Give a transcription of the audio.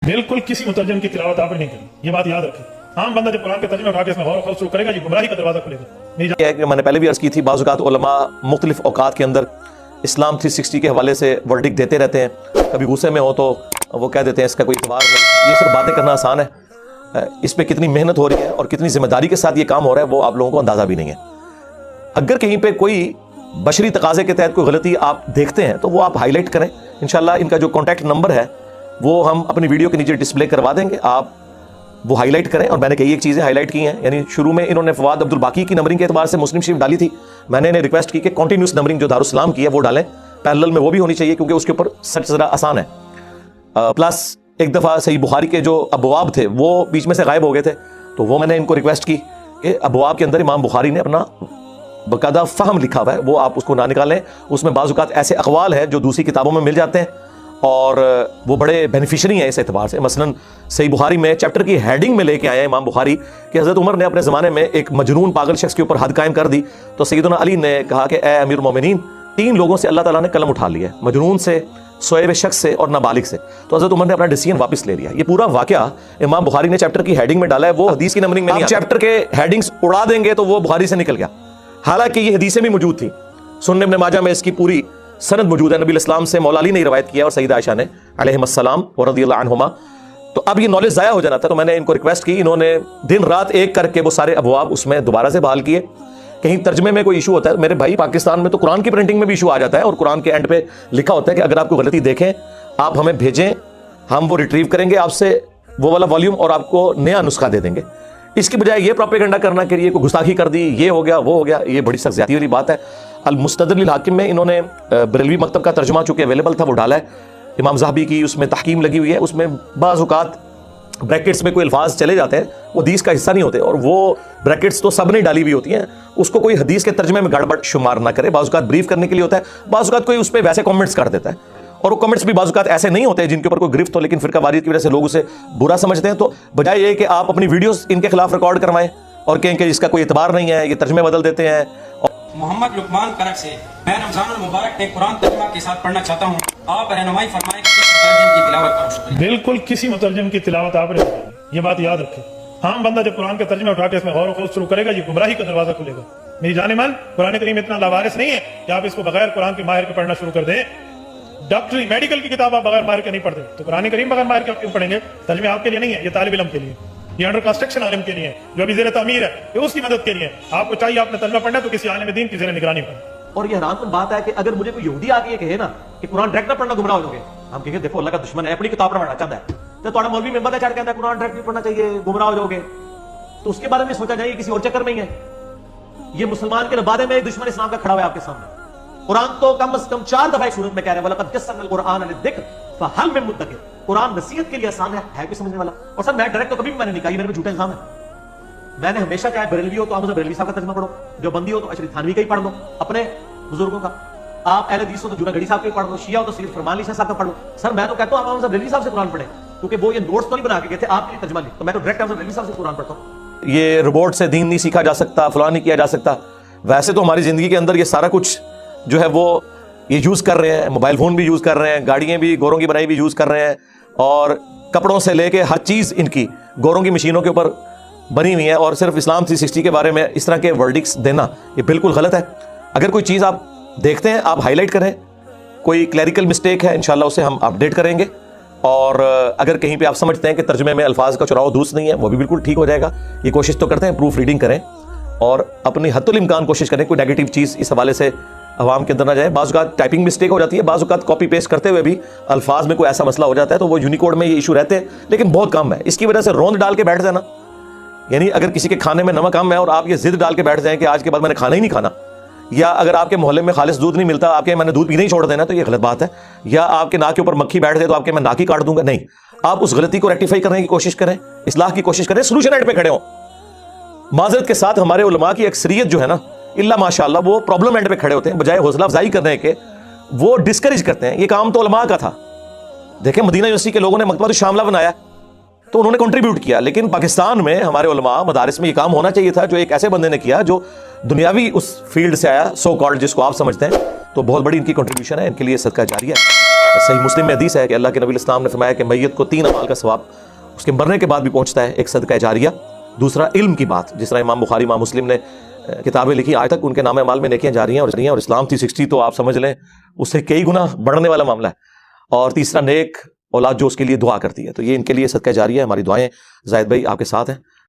बिल्कुल किसी मुतरजम की तिलावत आपने नहीं करी, ये बात याद रखें। आम बंदा जब कुरान के तर्जुमे उठा के इसमें गौर व खौफ शुरू करेगा, ये गुमराही का दरवाजा खुलेगा। है कि मैंने पहले भी अर्ज की थी, बाज़ औक़ात उलमा मुख्तलिफ औक़ात के अंदर इस्लाम 360 के हवाले से वर्डिक देते रहते हैं। कभी गुस्से में हो तो वो कह देते हैं इसका कोई इतबार नहीं। ये सिर्फ बातें करना आसान है, इस पर कितनी मेहनत हो रही है और कितनी जिम्मेदारी के साथ ये काम हो रहा है वो आप लोगों को अंदाज़ा भी नहीं है। अगर कहीं पे कोई बशरी तकाज़े के तहत कोई गलती आप देखते हैं तो वो आप हाईलाइट करें। इंशाल्लाह इनका जो कॉन्टैक्ट नंबर है वो हम अपनी वीडियो के नीचे डिस्प्ले करवा देंगे, आप वो हाईलाइट करें। और मैंने कई एक चीज़ें हाईलाइट की हैं, यानी शुरू में इन्होंने फवाद अब्दुल बाकी की नंबरिंग के एतबार से मुस्लिम शरीफ डाली थी, मैंने इन्हें रिक्वेस्ट की कि कॉन्टीन्यूस नंबरिंग जो दारुस्सलाम की है वो डालें, पैरेलल में वो भी होनी चाहिए क्योंकि उसके ऊपर सर्च ज़रा आसान है। प्लस एक दफ़ा सही बुखारी के जो अबवाब थे वो बीच में से गायब हो गए थे, तो वो मैंने इनको रिक्वेस्ट की कि अबवाब के अंदर इमाम बुखारी ने अपना बाकायदा फ़हम लिखा हुआ है, वो आप उसको ना निकालें। उसमें बाज़ औक़ात ऐसे अक़वाल हैं जो दूसरी किताबों में मिल जाते हैं और वो बड़े बेनिफिशरी हैं इस एतबार से। मसलन सही बुखारी में चैप्टर की हेडिंग में लेके आए हैं इमाम बुखारी कि हज़रत उमर ने अपने ज़माने में एक मजनून पागल शख्स के ऊपर हद कायम कर दी, तो सैयदना अली ने कहा कि ए अमीरुल मोमिनीन, 3 लोगों से अल्लाह ताला ने कलम उठा लिया, मजनून से, सोए शख्स से और नाबालिग से। तो हज़रत उमर ने अपना डिसीजन वापस ले लिया। ये पूरा वाक़या इमाम बुखारी ने चैप्टर की हेडिंग में डाला है, वो हदीस की नंबरिंग में नहीं। चैप्टर के हेडिंग्स उड़ा देंगे तो वो बुखारी से निकल गया, हालांकि ये हदीसें भी मौजूद थी। सुनन इब्न माजा में इसकी पूरी सनद मौजूद है, नबी इस्लाम से मौला अली ने रवायत किया और सईदा आयशा ने अलैहिस्सलाम व रज़ियल्लाहु अन्हुमा। तो अब ये नॉलेज ज़ाया हो जाना था, तो मैंने इनको रिक्वेस्ट की, इन्होंने दिन रात एक करके वो सारे अबवाब उसमें दोबारा से बहाल किए। कहीं तर्जमे में कोई इशू होता है, मेरे भाई पाकिस्तान में तो कुरान की प्रिंटिंग में भी इशू आ जाता है और कुरान के एंड पे लिखा होता है कि अगर आपको गलती देखें आप हमें भेजें, हम वो रिट्रीव करेंगे आपसे वो वाला वॉल्यूम और आपको नया नुस्खा दे देंगे। इसकी बजाय ये प्रोपेगेंडा करना कि ये कोई गुस्ताखी कर दी, ये हो गया वो हो गया, ये बड़ी सख्त ज़्यादती वाली बात है। अल मुस्तदरिल हाकिम में इन्होंने बरेलवी मकतब का तर्जुमा चूँकि अवेलेबल था वो डाला है, इमाम ज़हाबी की उसमें तहकीम लगी हुई है, उसमें बाज़ औक़ात ब्रैकेट्स में कोई अल्फाज चले जाते हैं वो हदीस का हिस्सा नहीं होते और वो ब्रैकेट्स तो सब ने डाली हुई होती हैं, उसको कोई हदीस के तर्जुमे में गड़बड़ शुमार ना करे। बाज़ औक़ात ब्रीफ करने के लिए होता है, बाज़ औक़ात कोई उस पर वैसे कमेंट्स कर देता है और वो कमेंट्स भी बाज़ औक़ात ऐसे नहीं होते जिनके ऊपर कोई गिरफ्त हो, लेकिन फ़िरका वारियत की वजह से लोग उसे बुरा समझते हैं। तो बजाय ये कि आप अपनी वीडियोस इनके खिलाफ रिकॉर्ड करवाएं और कहें कि इसका कोई एतबार नहीं है, ये तर्जुमे बदल देते हैं। मोहम्मद लुकमान करक से मैं रमजानुल मुबारक में कुरान तर्जुमा के साथ पढ़ना चाहता हूँ, आप रहनुमाई फरमाएं कि किस मुतरजम की तिलावत करूं। शुक्रिया। बिल्कुल किसी मुतरजम की तिलावत आपने नहीं करी, ये बात याद रखें। आम बंदा जब कुरान के तर्जुमे उठा के इसमें गौर व खौफ शुरू करेगा, ये गुमराही का दरवाजा खुलेगा। मेरी जाने मन, कुरान करीम इतना लावारिस नहीं है कि आप इसको बगैर कुरान के माहिर के पढ़ना शुरू कर दें। डॉक्टरी मेडिकल की किताब आप बगैर माहिर के नहीं पढ़ते, तो कुरान करीम बगैर माहिर के क्यों पढ़ेंगे? तर्जुमे आपके लिए नहीं है, ये तालिब इल्म के लिए, ये अंडर कंस्ट्रक्शन आलिम के लिए है, जो अभी ज़ेर तामीर है, ये उसकी मदद के लिए है। आपको चाहिए आपने तर्जुमा पढ़ना तो किसी आलिम दीन की ज़ेर निगरानी पढ़ें। और ये हैरानकुन बात है कि अगर मुझे कोई यहूदी आके ये कहे ना कि कुरान डायरेक्ट ना पढ़ना गुमराह हो जाओगे, हम कहेंगे देखो अल्लाह का दुश्मन है, अपनी किताब पढ़ना चाहता है, तो तुम्हारा मौलवी मेंबर चढ़ कहता है कुरान डायरेक्ट नहीं पढ़ना चाहिए, गुमराह हो जाओगे, तो उसके बारे में सोचा जाए किसी और चक्कर में ही है। ये मुसलमान के नबादे में दुश्मन इस्लाम का खड़ा हुआ है आपके सामने। कुरान तो कम से कम 4 दफा सूरत में कह रहे हैं वलक़द यस्सरनल कुरान लिज़िक्र फ़हल मिन मुद्दकिर, कुरान नसीहत के लिए आसान है कोई समझने वाला? और सर मैं डायरेक्ट तो कभी भी मैंने नहीं कहा, ये मेरे पे झूठा इल्जाम है। मैंने हमेशा चाहे बरेलवी हो तो आप बरेलवी साहब का तर्जुमा पढ़ो, जो बंदी हो तो अशरी थानवी का ही पढ़ लो अपने बुजुर्गों का, आप अहले हदीस हो तो जुना गढ़ी साहब का ही पढ़ लो, शिया हो तो सैयद फरमान अली शाह साहब का पढ़ लो। सर मैं तो कहता हूं आप बरेलवी साहब से कुरान पढ़ें, क्योंकि वो ये नोट्स तो नहीं बना के गए थे, आपके लिए तर्जुमा लिख, तो मैं तो डायरेक्ट बरेलवी साहब से कुरान पढ़ता हूं। ये रोबोट से दीन नहीं सीखा जा सकता, फलां नहीं किया जा सकता। वैसे तो हमारी जिंदगी के अंदर ये सारा कुछ जो है वो ये यूज़ कर रहे हैं, मोबाइल फ़ोन भी यूज़ कर रहे हैं, गाड़ियाँ भी गोरों की बनाई भी यूज़ कर रहे हैं और कपड़ों से लेके हर चीज़ इनकी गोरों की मशीनों के ऊपर बनी हुई है। और सिर्फ इस्लाम 360 के बारे में इस तरह के वर्डिक्स देना ये बिल्कुल गलत है। अगर कोई चीज़ आप देखते हैं आप हाईलाइट करें, कोई क्लैरिकल मिस्टेक है इंशाल्लाह उसे हम अपडेट करेंगे, और अगर कहीं पे आप समझते हैं कि तर्जुमे में अल्फाज का चुराव दुरुस्त नहीं है वो भी बिल्कुल ठीक हो जाएगा। ये कोशिश तो करते हैं प्रूफ रीडिंग करें और अपनी हद्दुल इम्कान कोशिश करें कोई नेगेटिव चीज़ इस हवाले से अवाम के अंदर ना जाए। बाज़ औक़ात टाइपिंग मिस्टेक हो जाती है, बाज़ औक़ात कॉपी पेस्ट करते हुए भी अल्फाज में कोई ऐसा मसला हो जाता है तो वो यूनिकोड में ये इशू रहते हैं, लेकिन बहुत कम है। इसकी वजह से रोंद डाल के बैठ जाना, यानी अगर किसी के खाने में नमक कम है और आप ये जिद डाल के बैठ जाएं कि आज के बाद मैंने खाना ही नहीं खाना, या अगर आपके मोहल्ले में खालिस दूध नहीं मिलता आपके मैंने दूध पीना ही छोड़ देना, तो ये गलत बात है। या आपके नाक के ऊपर मक्खी बैठ जाए तो आपके मैं नाक ही काट दूंगा, नहीं, आप उस गलती को रेक्टिफाई करने की कोशिश करें, इस्लाह की कोशिश करें, सोल्यूशन एंड पे खड़े हों। माजरत के साथ हमारे उलमा की अक्सरियत जो है ना, इल्ला माशाअल्लाह, वो प्रॉब्लम एंड पे खड़े होते हैं, बजाय हौसला अफजाई करने के वो डिस्करेज करते हैं। ये काम तो उलमा का था। देखें मदीना यूनिवर्सिटी के लोगों ने मकतबा शामला बनाया तो उन्होंने कंट्रीब्यूट किया, लेकिन पाकिस्तान में हमारे उलमा मदारिस में ये काम होना चाहिए था जो एक ऐसे बंदे ने किया जो दुनियावी उस फील्ड से आया, सो कॉल्ड जिसको आप समझते हैं, तो बहुत बड़ी इनकी कंट्रीब्यूशन है, इनके लिए सदका जारी है। صحیح مسلم میں حدیث ہے کہ اللہ کے نبی الاسلام نے فرمایا کہ میت کو 3 اعمال کا ثواب اس کے مرنے کے بعد بھی پہنچتا ہے. ایک صدقہ جاریہ, دوسرا علم کی بات, جس طرح امام بخاری امام مسلم نے کتابیں لکھی, آج تک ان کے نام اعمال میں نیکیاں جاری ہیں اور اسلام 360 تو آپ سمجھ لیں اس سے کئی گنا بڑھنے والا معاملہ ہے. اور تیسرا نیک اولاد جو اس کے لیے دعا کرتی ہے. تو یہ ان کے لیے صدقہ جاریہ ہے. ہماری دعائیں زاہد بھائی آپ کے ساتھ ہیں.